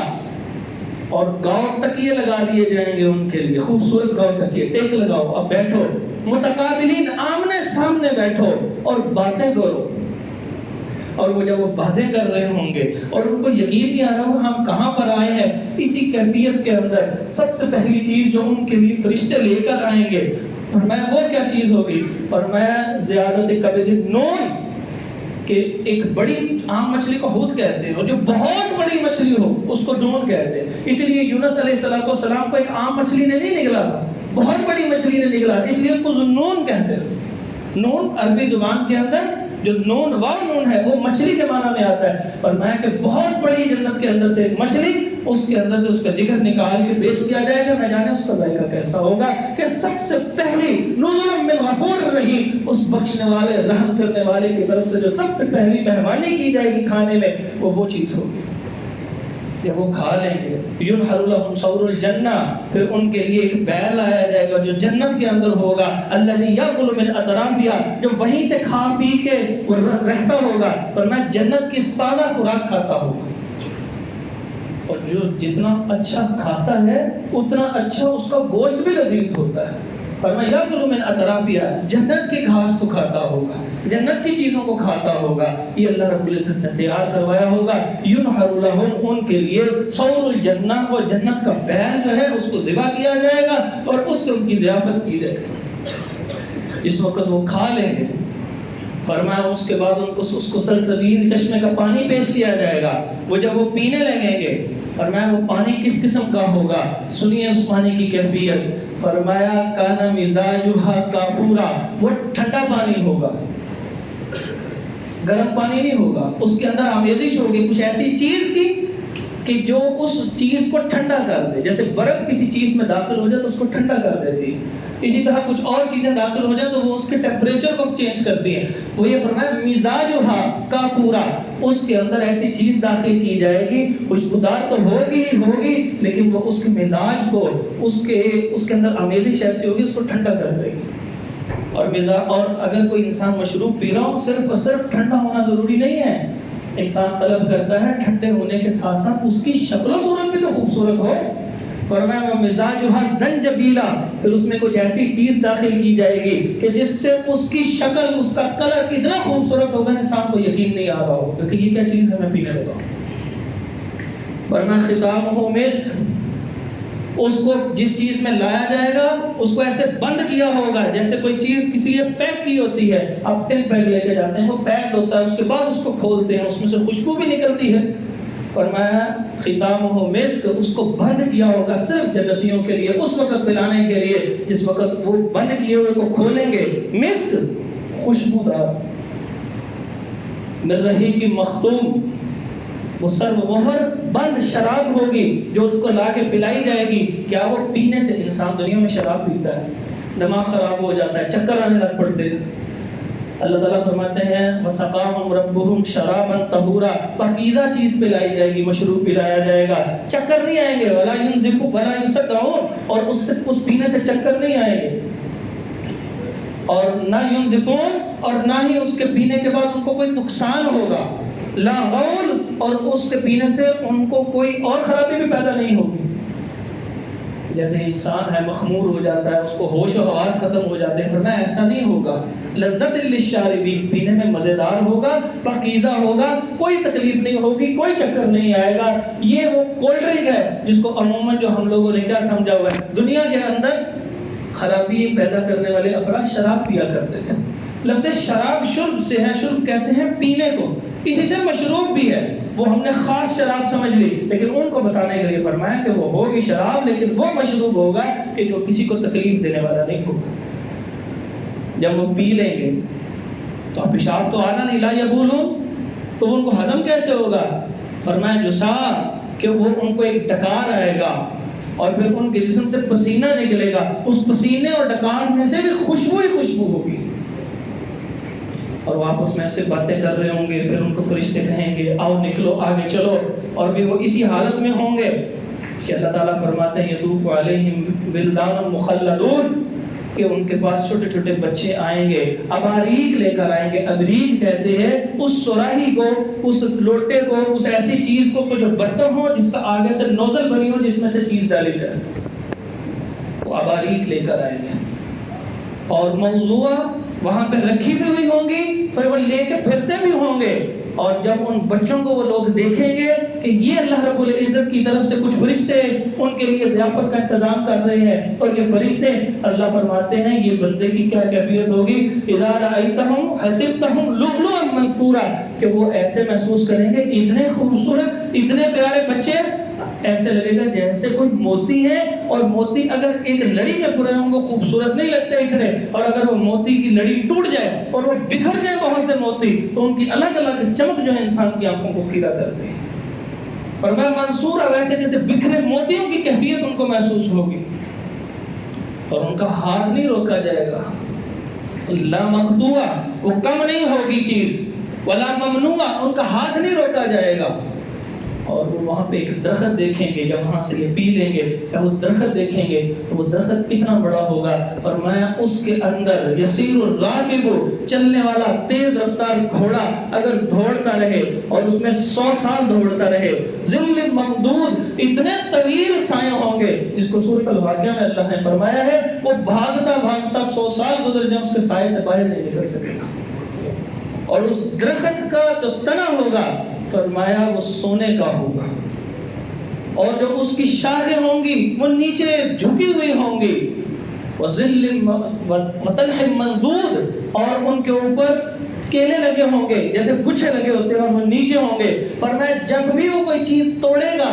اور گاؤں تکیے لگا دیے جائیں گے ان کے لیے، خوبصورت گاؤں تکیے، ٹیک لگاؤ، اب بیٹھو، متقابلین، آمنے سامنے بیٹھو اور باتیں کرو۔ اور وہ جب وہ باتیں کر رہے ہوں گے اور ان کو یقین نہیں آ رہا ہوگا ہم کہاں پر آئے ہیں، اسی کیفیت کے اندر سب سے پہلی چیز جو ان کے لیے فرشتے لے کر آئیں گے، فرمایا وہ کیا چیز ہوگی؟ فرمایا زیادت کبد نون، کہ ایک بڑی عام مچھلی کو حوت کہتے ہیں، اور جو بہت بڑی مچھلی ہو اس کو ڈون کہتے ہیں۔ اس لیے یونس علیہ السلام کو ایک عام مچھلی نے نہیں نگلا تھا، بہت بڑی مچھلی نے نگلا، اس لیے ان کو ذوالنون کہتے ہیں۔ نون عربی زبان کے اندر جو نون واو نون ہے وہ مچھلی کے معنی میں آتا ہے۔ فرمایا کہ بہت بڑی جنت کے اندر سے ایک مچھلی، اس کے اندر سے اس کا جگر نکال کے پیش کیا جائے گا، نہ جانے اس کا ذائقہ کیسا ہوگا، کہ سب سے پہلی نزلا من غفور الرحیم، اس بخشنے والے رحم کرنے والے کی طرف سے جو سب سے پہلی مہمانی کی جائے گی کھانے میں، وہ چیز ہوگی۔ جب وہ کھا لیں گے ینحر لهم ثور الجنہ، پھر ان کے لیے ایک بیل لایا جائے گا جو جنت کے اندر ہوگا، الذی یاکل من اطرافها، جو وہیں سے کھا پی کے رہتا ہوگا، فرمایا جنت کی سادہ خوراک کھاتا ہوگا، اور جو جتنا اچھا کھاتا ہے اتنا اچھا اس کا گوشت بھی لذیذ ہوتا ہے۔ فرمایا یاکل من اطرافها، جنت کے گھاس کو کھاتا ہوگا، جنت کی چیزوں کو کھاتا ہوگا، یہ اللہ رب العزت نے تیار کروایا ہوگا۔ ینحر لهم، ان کے لیے ثور الجنہ، وہ جنت کا بیل جو ہے اس کو ذبح کیا جائے گا اور اس سے ان کی ضیافت کی جائے گی۔ اس وقت وہ کھا لیں گے، فرمایا اس کے بعد ان کو اس کو سلسبیل چشمے کا پانی پیش کیا جائے گا، وہ جب وہ پینے لگیں گے، فرمایا وہ پانی کس قسم کا ہوگا، سنیے اس پانی کی کیفیت، فرمایا کان مزاجھا کافورا، وہ ٹھنڈا پانی ہوگا، گرم پانی نہیں ہوگا، اس کے اندر آمیزش ہوگی کچھ ایسی چیز کی کہ جو اس چیز کو ٹھنڈا کر دے، جیسے برف کسی چیز میں داخل ہو جائے تو اس کو ٹھنڈا کر دیتی ہے، اسی طرح کچھ اور چیزیں داخل ہو جائیں تو وہ اس کے ٹیمپریچر کو چینج کرتی ہیں۔ وہ یہ فرمایا مزاجھا کافورا، اس کے اندر ایسی چیز داخل کی جائے گی، خوشبودار تو ہوگی ہی ہوگی لیکن وہ اس کے مزاج کو، اس کے اندر آمیزش ایسی ہوگی اس کو ٹھنڈا کر دے گی۔ اور اگر کوئی انسان مشروب پی رہا ہو صرف اور صرف ٹھنڈا ہونا ضروری نہیں ہے، انسان طلب کرتا ہے ٹھنڈے ہونے کے ساتھ ساتھ اس کی شکل و صورت بھی تو خوبصورت ہو۔ فرمایا مزاجھا زنجبیلا، پھر اس میں کچھ ایسی چیز داخل کی جائے گی کہ جس سے اس کی شکل، اس کا کلر اتنا خوبصورت ہوگا انسان کو یقین نہیں آ رہا ہوگا کہ یہ کیا چیز ہے میں پینے لگا۔ فرمایا ختامہ مسک، اس کو جس چیز میں لایا جائے گا اس کو ایسے بند کیا ہوگا جیسے کوئی چیز کسی لیے پیک کی ہوتی ہے، آپ ٹن پیک لے کے جاتے ہیں وہ پیک ہوتا ہے، اس کے بعد اس کو کھولتے ہیں، اس میں سے خوشبو بھی نکلتی ہے، فرمایا ختامہ مسک، اس کو بند کیا ہوگا صرف جنتیوں کے لیے، اس وقت پلانے کے لیے جس وقت وہ بند کیے ہوئے کو کھولیں گے۔ مسک خوشبودار، من رحیق مختوم، وہ سرو مہر بند شراب ہوگی جو اس کو لا کے پلائی جائے گی۔ کیا وہ پینے سے انسان دنیا میں شراب پیتا ہے، دماغ خراب ہو جاتا ہے، چکر آنے لگ پڑتے ہیں۔ اللہ تعالیٰ فرماتے ہیں وَسَقَاهُمْ رَبُّهُمْ شَرَابًا طَهُورًا، پاکیزہ چیز پلائی جائے گی، مشروب پلایا جائے گا، چکر نہیں آئیں گے۔ وَلَا يُنزِفُ وَلَا يُصَدَّعُونَ، اور اس پینے سے چکر نہیں آئیں گے، اور نہ يُنزِفُونَ، اور نہ ہی اس کے پینے کے بعد ان کو کوئی نقصان ہوگا۔ لا غول، اور اس کے پینے سے ان کو کوئی اور خرابی بھی پیدا نہیں ہوگی۔ جیسے انسان ہے مخمور ہو جاتا ہے، اس کو ہوش و حواس ختم ہو جاتے ہیں، فرمایا ایسا نہیں ہوگا۔ لذت للشاربین، پینے میں مزیدار ہوگا، پاکیزہ ہوگا، کوئی تکلیف نہیں ہوگی، کوئی چکر نہیں آئے گا۔ یہ وہ کولڈ ڈرنک ہے جس کو عموماً جو ہم لوگوں نے کیا سمجھا ہوا ہے، دنیا کے اندر خرابی پیدا کرنے والے افراد شراب پیا کرتے تھے۔ لفظ شراب شرب سے ہے، شرب کہتے ہیں پینے کو، اسی سے مشروب بھی ہے، وہ ہم نے خاص شراب سمجھ لی، لیکن ان کو بتانے کے لیے فرمایا کہ وہ ہوگی شراب، لیکن وہ مشروب ہوگا کہ جو کسی کو تکلیف دینے والا نہیں ہوگا۔ جب وہ پی لیں گے تو پیشاب تو آنا نہیں، لا یبولون، تو ان کو ہضم کیسے ہوگا؟ فرمایا جسا، کہ وہ ان کو ایک ڈکار آئے گا اور پھر ان کے جسم سے پسینہ نکلے گا، اس پسینے اور ڈکار میں سے بھی خوشبو ہی خوشبو ہوگی، اور وہ آپس میں ایسے باتیں کر رہے ہوں گے۔ پھر ان کو فرشتے کہیں گے آؤ نکلو آگے چلو، اور پھر وہ اسی حالت میں ہوں گے کہ اللہ تعالیٰ فرماتے ہیں یطوف علیہم ولدان مخلدون، کہ ان کے پاس چھوٹے چھوٹے بچے آئیں گے، اباریک لے کر آئیں گے۔ ابریک کہتے ہیں اس سراہی کو، اس لوٹے کو، اس ایسی چیز کو جو برتن ہو جس کا آگے سے نوزل بنی ہو جس میں سے چیز ڈالی جائے، وہ اباریک لے کر آئیں گے، اور موضوع وہاں پہ رکھی بھی ہوئی ہوں گی، پھر وہ لے کے پھرتے بھی ہوں گے۔ اور جب ان بچوں کو وہ لوگ دیکھیں گے کہ یہ اللہ رب العزت کی طرف سے کچھ فرشتے ان کے لیے ضیافت کا انتظام کر رہے ہیں، اور یہ فرشتے، اللہ فرماتے ہیں یہ بندے کی کیا کیفیت ہوگی، اذا رأیتہم حسبتہم لؤلؤا منثورا، کہ وہ ایسے محسوس کریں گے اتنے خوبصورت، اتنے پیارے بچے، ایسے لگے گا جیسے کوئی موتی ہے، اور موتی اگر ایک لڑی میں پورے ہوں گے خوبصورت نہیں لگتے اتنے، اور اگر وہ موتی کی لڑی ٹوٹ جائے اور وہ بکھر جائے بہت سے موتی، تو ان کی الگ الگ چمک جو ہے انسان کی آنکھوں کو خیرہ کرتی ہے۔ فرمایا منصورہ، ویسے جیسے بکھرے موتیوں کی کیفیت ان کو محسوس ہوگی، اور ان کا ہاتھ نہیں روکا جائے گا، لا مقطوعہ، وہ کم نہیں ہوگی چیز، ولا ممنوعہ، ان کا ہاتھ نہیں روکا جائے گا۔ اور وہ وہاں پہ ایک درخت دیکھیں گے، جب وہاں سے یہ پی لیں گے، جب وہ درخت دیکھیں گے تو وہ درخت کتنا بڑا ہوگا، فرمایا اس کے اندر یسیر الراکب، چلنے والا تیز رفتار گھوڑا اگر دوڑتا رہے اور اس میں 100 سال دوڑتا رہے، ظل ممدود، اتنے طویل سائے ہوں گے، جس کو سورۃ الواقعہ میں اللہ نے فرمایا ہے وہ بھاگتا بھاگتا 100 سال گزر جائیں اس کے سائے سے باہر نہیں نکل سکے گا۔ اور اس درخت کا جو تنا ہوگا فرمایا وہ سونے کا ہوگا، اور جو اس کی شاخیں ہوں گی وہ نیچے جھکی ہوئی ہوں گی، وَظِلٍّ وَطَلْحٍ مَنْضُودٍ، اور ان کے اوپر کیلے لگے ہوں گے جیسے گچھے لگے ہوتے ہیں، اور وہ نیچے ہوں گے۔ فرمایا جب بھی وہ کوئی چیز توڑے گا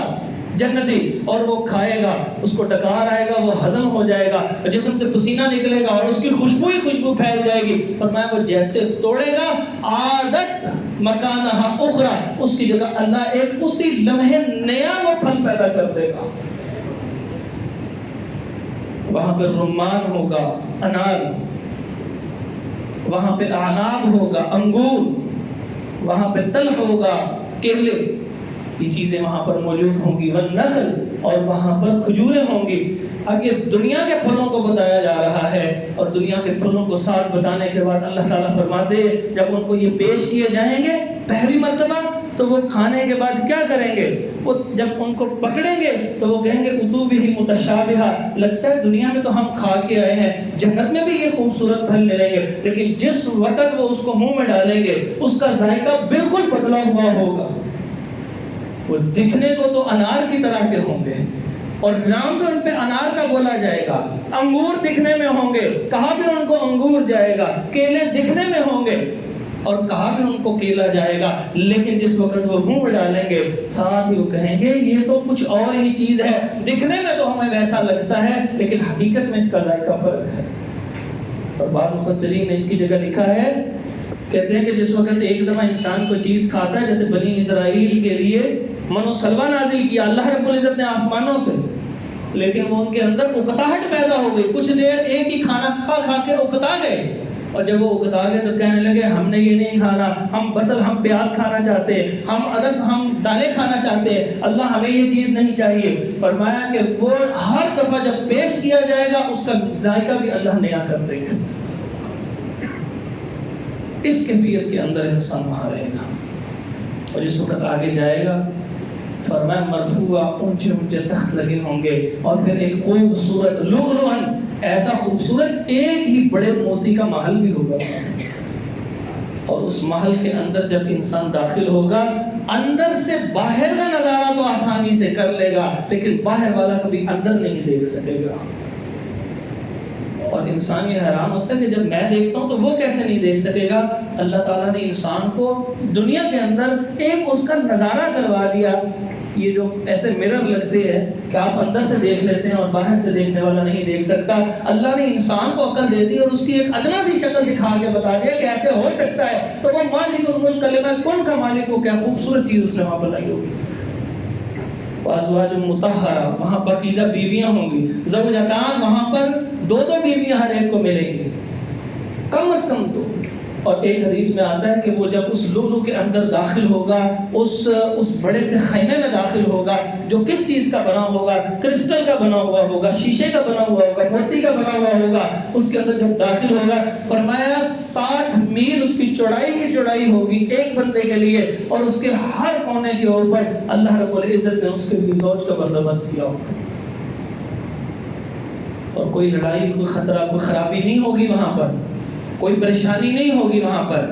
جنتی اور وہ کھائے گا، اس کو ڈکار آئے گا، وہ ہضم ہو جائے گا، جسم سے پسینہ نکلے گا اور اس کی خوشبو ہی خوشبو پھیل جائے گی۔ فرمایا وہ جیسے توڑے گا عادت مکانہا اخرى، اس کی جگہ اللہ ایک اسی لمحے نیا وہ پھل پیدا کر دے گا۔ وہاں پہ رمان ہوگا، انار، وہاں پہ اعناب ہوگا، انگور، وہاں پہ تلخ ہوگا، کیلے، یہ چیزیں وہاں پر موجود ہوں گی، والنخل، اور وہاں پر کھجوریں ہوں گی۔ اب یہ دنیا کے پھلوں کو بتایا جا رہا ہے، اور دنیا کے پھلوں کو ساتھ بتانے کے بعد اللہ تعالیٰ فرماتے ہیں جب ان کو یہ پیش کیے جائیں گے پہلی مرتبہ تو وہ کھانے کے بعد کیا کریں گے، وہ جب ان کو پکڑیں گے تو وہ کہیں گے اتو بھی متشابہہ، لگتا ہے دنیا میں تو ہم کھا کے آئے ہیں، جنت میں بھی یہ خوبصورت پھل ملیں گے، لیکن جس وقت وہ اس کو منہ میں ڈالیں گے اس کا ذائقہ بالکل بدلا ہوا ہوگا۔ وہ دکھنے کو تو انار کی طرح کے ہوں گے، اور نام بھی ان پہ انار کا بولا جائے گا، انگور دکھنے میں ہوں گے، کہا بھی ان کو انگور جائے گا، کیلے دکھنے میں ہوں گے، اور کہا بھی ان کو کیلا جائے گا، لیکن جس وقت وہ منہ ڈالیں گے ساتھ ہی وہ کہیں گے یہ تو کچھ اور ہی چیز ہے، دکھنے میں تو ہمیں ویسا لگتا ہے لیکن حقیقت میں اس کا ذائقہ فرق ہے۔ اور بعض مفسرین نے اس کی جگہ لکھا ہے، کہتے ہیں کہ جس وقت ایک دفعہ انسان کوئی چیز کھاتا ہے، جیسے بنی اسرائیل کے لیے من و سلوہ نازل کیا اللہ رب العزت نے آسمانوں سے، لیکن وہ ان کے اندر اکتاہٹ پیدا ہو گئی، کچھ دیر ایک ہی کھانا کھا کھا کے اکتا گئے، اور جب وہ اکتا گئے تو کہنے لگے ہم نے یہ نہیں کھانا، ہم بصل ہم پیاز کھانا چاہتے ہیں، ہم عدس ہم دالیں کھانا چاہتے ہیں، اللہ ہمیں یہ چیز نہیں چاہیے۔ فرمایا کہ وہ ہر دفعہ جب پیش کیا جائے گا اس کا ذائقہ بھی اللہ نیا کر دے گا۔ اس کیفیت کے اندر انسان وہاں رہے گا، اور جس وقت آگے جائے گا فرمایا مرفوع اونچے اونچے تخت لگے ہوں گے، اور پھر ایک خوبصورت لؤلؤاً ایسا خوبصورت ایک ہی بڑے موتی کا محل بھی ہوگا، اور اس محل کے اندر جب انسان داخل ہوگا اندر سے باہر کا نظارہ تو آسانی سے کر لے گا، لیکن باہر والا کبھی اندر نہیں دیکھ سکے گا۔ اور انسان یہ حیران ہوتا ہے کہ جب میں دیکھتا ہوں تو وہ کیسے نہیں دیکھ سکے گا؟ اللہ تعالیٰ نے انسان کو دنیا کے اندر ایک اس کا نظارہ کروا دیا، یہ جو ایسے مرر لگتے ہیں کہ آپ اندر سے دیکھ لیتے ہیں اور باہر سے دیکھنے والا نہیں دیکھ سکتا، اللہ نے انسان کو عقل دے دی اور اس کی ایک ادنا سی شکل دکھا کے بتا دیا کہ ایسے ہو سکتا ہے، تو وہ مالک الملک کلمہ کن کا مالک کو کیا خوبصورت چیز اس نے وہاں بنائی ہوگی۔ وازواج مطہرہ، وہاں پاکیزہ بیویاں ہوں گی، زوجتان، وہاں پر دو بیویاں ہر ایک کو ملیں گی، کم از کم دو۔ اور ایک حدیث میں آتا ہے کہ وہ جب اس لؤلؤ کے اندر داخل ہوگا، اس بڑے سے خیمے میں داخل ہوگا جو کس چیز کا بنا ہوگا؟ کرسٹل کا بنا ہوا ہوگا، شیشے کا بنا ہوا ہوگا، موتی کا بنا ہوا ہوگا، اس کے اندر جب داخل ہوگا فرمایا 60 میل اس کی چوڑائی ہی چوڑائی ہوگی ایک بندے کے لیے، اور اس کے ہر کونے کے اوپر اللہ رب العزت نے اس کے لیے زوج کا بندوبست کیا ہوگا، اور کوئی لڑائی، کوئی خطرہ، کوئی خرابی نہیں ہوگی وہاں پر، کوئی پریشانی نہیں ہوگی وہاں پر۔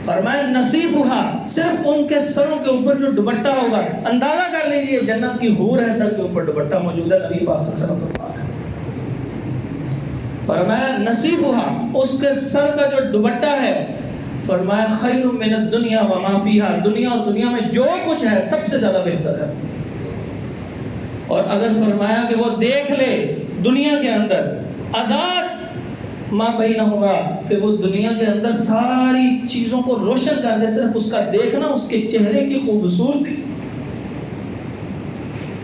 فرمایا نصیفھا، صرف ان کے سروں کے اوپر جو دوپٹہ ہوگا، اندازہ کر لیجئے جنت کی حور ہے، سر کے اوپر دوپٹہ موجود ہے، نبی پاک صلی اللہ علیہ وسلم۔ فرمایا نصیفھا، اس کے سر کا جو دوپٹہ ہے، فرمایا خیر من الدنیا وما فیہا، دنیا اور دنیا میں جو کچھ ہے سب سے زیادہ بہتر ہے۔ اور اگر فرمایا کہ وہ دیکھ لے دنیا کے اندر اذات ماں بینہما، کہ وہ دنیا کے اندر ساری چیزوں کو روشن کر دے، صرف اس کا دیکھنا، اس کے چہرے کی خوبصورتی،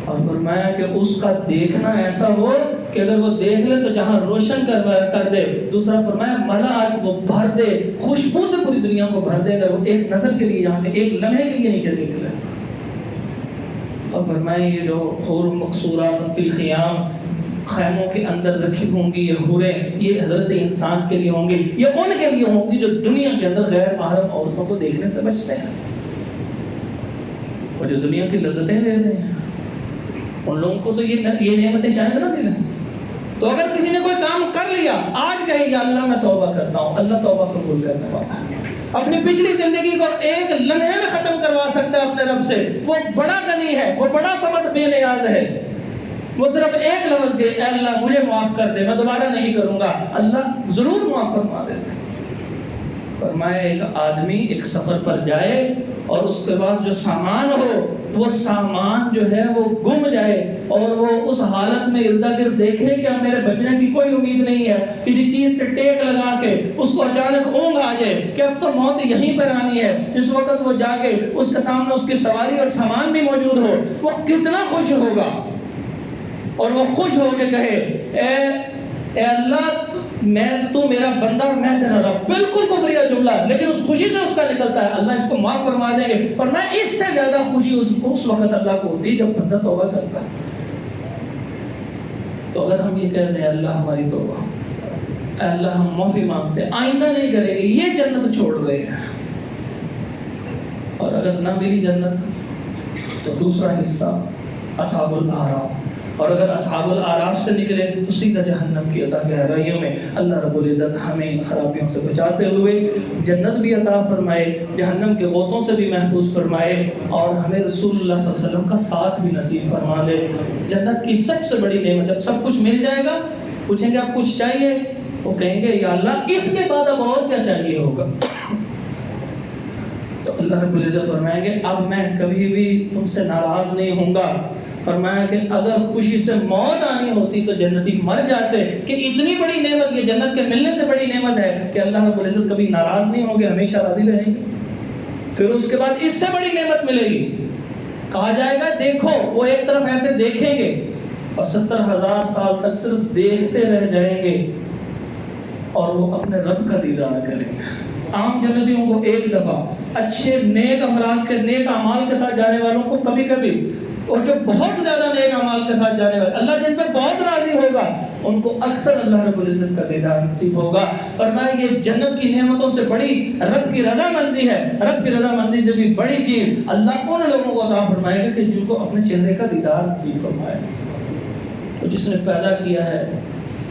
اور فرمایا کہ اس کا دیکھنا ایسا ہو کہ اگر وہ دیکھ لے تو جہاں روشن کر دے، دوسرا فرمایا ملأت، وہ بھر دے، خوشبو سے پوری دنیا کو بھر دے، اگر وہ ایک نظر کے لیے یہاں پہ ایک لمحے کے لیے نیچے دیکھ لے۔ اور فرمایا یہ جو حور مقصورات فی الخیام، خیموں کے اندر رکھی ہوں گی یہ حوریں، یہ حضرت انسان کے لیے ہوں گی، یہ ان کے لیے ہوں گی جو دنیا کے اندر غیر محرم عورتوں کو دیکھنے سے بچتے ہیں اور جو دنیا کی لذتیں لے رہے ہیں، ان لوگوں کو تو یہ نعمتیں شاید نہ ملیں۔ تو اگر کسی نے کوئی کام کر لیا، آج کہے یا اللہ میں توبہ کرتا ہوں، اللہ توبہ قبول کرنے والا ہے، اپنی پچھلی زندگی کو ایک لمحے میں ختم کروا سکتا ہے اپنے رب سے، وہ بڑا غنی ہے، وہ بڑا سمد بے نیاز ہے، وہ صرف ایک لفظ کے اے اللہ مجھے معاف کر دے، میں دوبارہ نہیں کروں گا، اللہ ضرور معاف فرما دیتا ہے۔ فرمایا ایک آدمی ایک سفر پر جائے اور اس کے پاس جو سامان ہو وہ سامان جو ہے وہ گم جائے، اور وہ اس حالت میں ارد گرد دیکھے کہ اب میرے بچنے کی کوئی امید نہیں ہے، کسی چیز سے ٹیک لگا کے اس کو اچانک اونگ آ جائے کہ اب تو موت یہیں پر آنی ہے، اس وقت وہ جاگے، اس کے سامنے اس کی سواری اور سامان بھی موجود ہو، وہ کتنا خوش ہوگا، اور وہ خوش ہو کے کہے اے اللہ تو میرا بندہ اور میں تیرا رب، بالکل کفریہ جملہ، لیکن اس خوشی سے اس کا نکلتا ہے اللہ اس کو معاف فرما دیں گے۔ فرمایا اس سے زیادہ خوشی اس وقت اللہ کو ہوتی ہے جب بندہ توبہ کرتا ہے۔ تو اگر ہم یہ کہہ رہے ہیں اللہ ہماری توبہ، اے اللہ ہم معافی مانگتے ہیں، آئندہ نہیں کریں گے، یہ جنت چھوڑ رہے ہیں، اور اگر نہ ملی جنت تو دوسرا حصہ اصحاب الاعراف، اور اگر اصحاب الاعراف سے نکلے تو سیدھا جہنم کی عطا گہرائیوں میں اللہ رب العزت ہمیں ان خرابیوں سے بچاتے ہوئے جنت بھی عطا فرمائے، جہنم کے غوطوں سے بھی محفوظ فرمائے، اور ہمیں رسول اللہ صلی اللہ علیہ وسلم کا ساتھ بھی نصیب فرما دے۔ جنت کی سب سے بڑی نعمت، جب سب کچھ مل جائے گا پوچھیں گے اب کچھ چاہیے، وہ کہیں گے یا اللہ اس کے بعد اب اور کیا چاہیے ہوگا، تو اللہ رب العزت فرمائیں گے اب میں کبھی بھی تم سے ناراض نہیں ہوں گا. فرمایا کہ اگر خوشی سے موت آنی ہوتی تو جنتی مر جاتے, کہ اتنی بڑی نعمت, یہ جنت کے ملنے سے بڑی نعمت ہے کہ اللہ رب العزت کبھی ناراض نہیں ہوں گے, ہمیشہ راضی رہیں گے. پھر اس کے بعد اس سے بڑی نعمت ملے گی, کہا جائے گا دیکھو, وہ ایک طرف ایسے دیکھیں گے اور 70,000 سال تک صرف دیکھتے رہ جائیں گے اور وہ اپنے رب کا دیدار کریں گے. عام جنتیوں کو ایک دفعہ, اچھے نیک افراد کے نیک اعمال کے ساتھ جانے والوں کو کبھی کبھی, اور جو بہت زیادہ نیک اعمال کے ساتھ جانے والے, اللہ جن پہ بہت راضی ہوگا, ان کو اکثر اللہ رب العزت کا دیدار نصیب ہوگا. فرمایا یہ جنت کی نعمتوں سے بڑی رب کی رضامندی ہے. رب کی رضامندی سے بھی بڑی چیز اللہ ان لوگوں کو عطا فرمائے گا کہ جن کو اپنے چہرے کا دیدار نصیب فرمائے. تو جس نے پیدا کیا ہے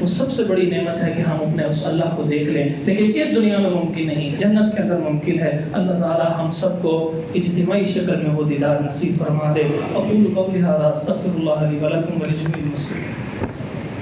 وہ سب سے بڑی نعمت ہے کہ ہم اپنے اس اللہ کو دیکھ لیں, لیکن اس دنیا میں ممکن نہیں, جنت کے اندر ممکن ہے. اللہ تعالی ہم سب کو اجتماعی شکل میں وہ دیدار نصیب فرما دے. اقول قولی ھذا استغفر اللہ لی ولکم ولجميع المسلمین.